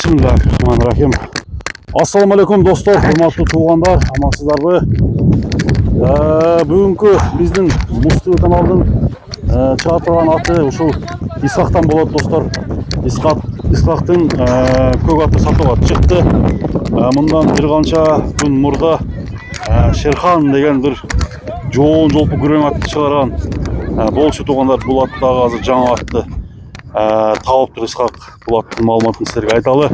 Bismillahirrahmanirrahim. Assalamu alaikum dostlar, hurmatlı tuğanlar, amansızlar. Bugünkü bizden Mustafa kanalının çağırtılan atı uşul İshak'tan болады dostlar. İshak'tın kök atı satığa çıktı. Bundan bir qancha gün murda Şerхан деген bir жоğun жолпы күрең атты шығарған болшы туғандар. Бұл аттағы азыр жаңа атты тауып тұр Исхак. Бұл аттың малыматын сіздерге айталы.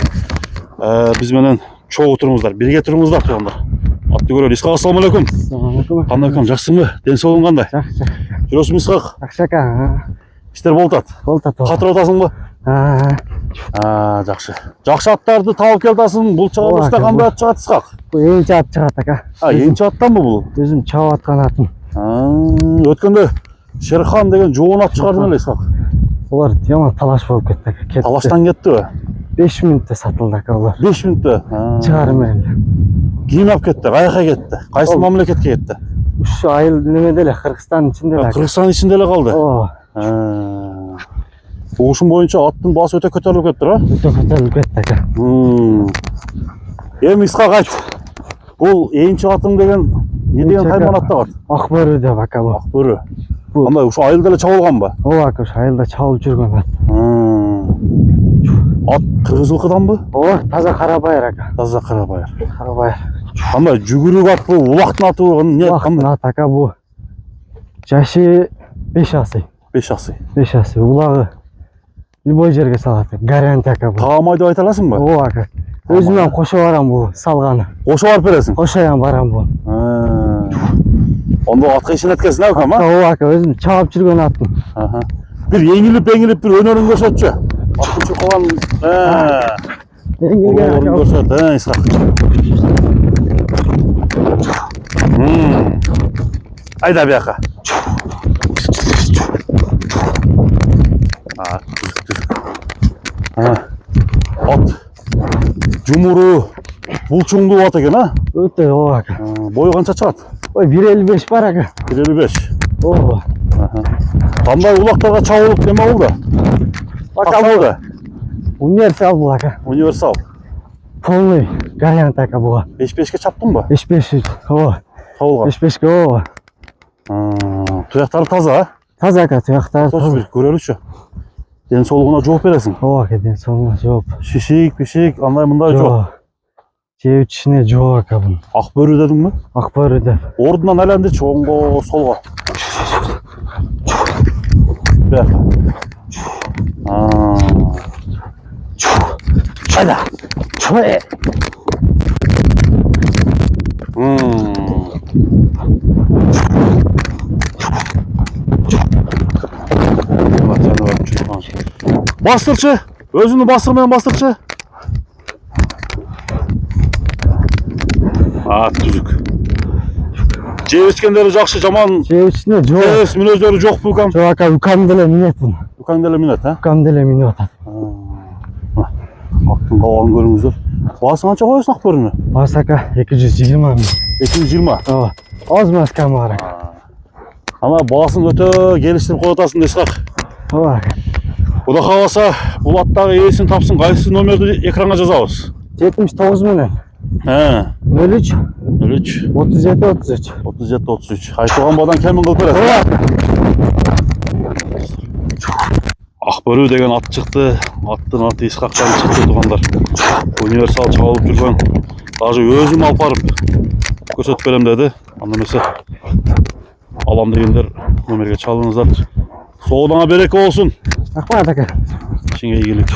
Біз менен чоң отырыңыздар, бірге тұрыңыздар туғандар. Атты көрелі. Исхак, ассаламу алейкум. Қандай кім, жақсыңбы? Денсаулығың қандай? Жақсы. Жүресің бе Исхак? Жақсы ака. Іштер болтат? Болтат. Қатыр отасың ба? Жақсы. Жақсы аттарды тауып келтасың. Бұл чағылышта қандай ат шығады Исхак? Бұл енші ат шығады ака. Енші аттан ба бұл? Өзім чау атқан атым. Өткенде Шерхан деген жоғын ат шығардың әлі Исхак? Олар яман талаш болып кетті ака. Талаштан кетті бе? 5 минутта сатылды ака олар. 5 минутта? Шығарым әлі. Кийим алып кетті, қаяққа кетті? Қайсы мамлекетке кетті? Үш айыл немеделе, Қырғызстанның ішінде ака. Қырғызстанның ішінде қалды? Оғышын бойынша аттың басы өте көтеріліп кетті, а? Өте көтеріліп кетті ака. Исхак айт, бұл енші атың деген не деген хайванатта бар? Ақбөрі деп ака бұл. Ақбөрі. Қандай, ұшы айылда чауылған ба? Ол ака, ұшы айылда чауылып жүрген ат. Ат қырғыз жылқыдан ба? Олар таза қарабайыр ака. Таза қарабайыр. Қарабайыр. Қандай, жүгіріп ат бұл, улақтың аты бұл? Улақтың аты ака бұл. Жашы 5 асый. 5 асый. 5 асый. Улағы любой жерге салады. Гарантия ака бұл. Тағамай деп айта аласың ба? О ака. Өзіммен қоша барам бұл салғаны. Қоша барып бересің? Қошаян барам бұл. Онда атқа ешен әткесін әука ма? О ака, өзім чағып жүрген атын. Bir еңіліп bir önörün көрсетші. Аттың шыққан оларын көрсет, Исхак. Айда бияқа. Ат жұмыры бұлчыңды ат екен, а? Өте, о ака. Бойы қанша шығады? Ой, 1.55 бар ака. 1.55. О. Қандай улақтарға чауылып неме болды? Ака болды? Универсал бұл ака. Универсал. Полный гарант ака бұға. 5-5-ке чаптың ба? 5-5, о. Тауылға? 5-5-ке, о. Тұяқтары таза, а? Таза ака, тұяқтары таза. Сосын көреліші. Денсаулығына жауап бересің? О ака, денсаулығына жауап. Шишек, пешек, андай мұндай жоқ. Жеуіп ішіне жоқ ака бұны. Ақбөрі дедің бе? Ақбөрі деп. Ордынан әлемді оңға, солға. Бәқ. Айда. Чой. Бастырчы. Өзіңді бастырмайын бастырчы. Түзік. Жеп ішкендері жақшы, жаман. Жеуіп ішіне жоқ. Тез мінөздері жоқ бұл кәм. Жоқ ака, үкамделе минет бұны. Үкаңделе минет, а? Үкамделе минет атады. Аттың қауағын көріңіздер. Басың қанша қойасың Ақбөріні? Бас ака, 220 мың. 220? Аз мас камара. Ана басын өте келіштіріп қойатасың Исхак. О ака. Құда қаласа, бұл аттағы иесін тапсын, қайсы номерді экранға жазамыз? 79 мыңнан. 03 03 37 33. Айтылған бадан кәмін қылып бересің? Ақбөрі деген ат шықты. Аттың аты Исхактан шықты туғандар. Универсал чағылып жүрген. Даже өзім алып барып көрсетіп берем деді. Аннамесе алам дегендер номерге чалыңыздар. Соғдаңа береке болсын. Рахмат ака. Ішіңе игілік.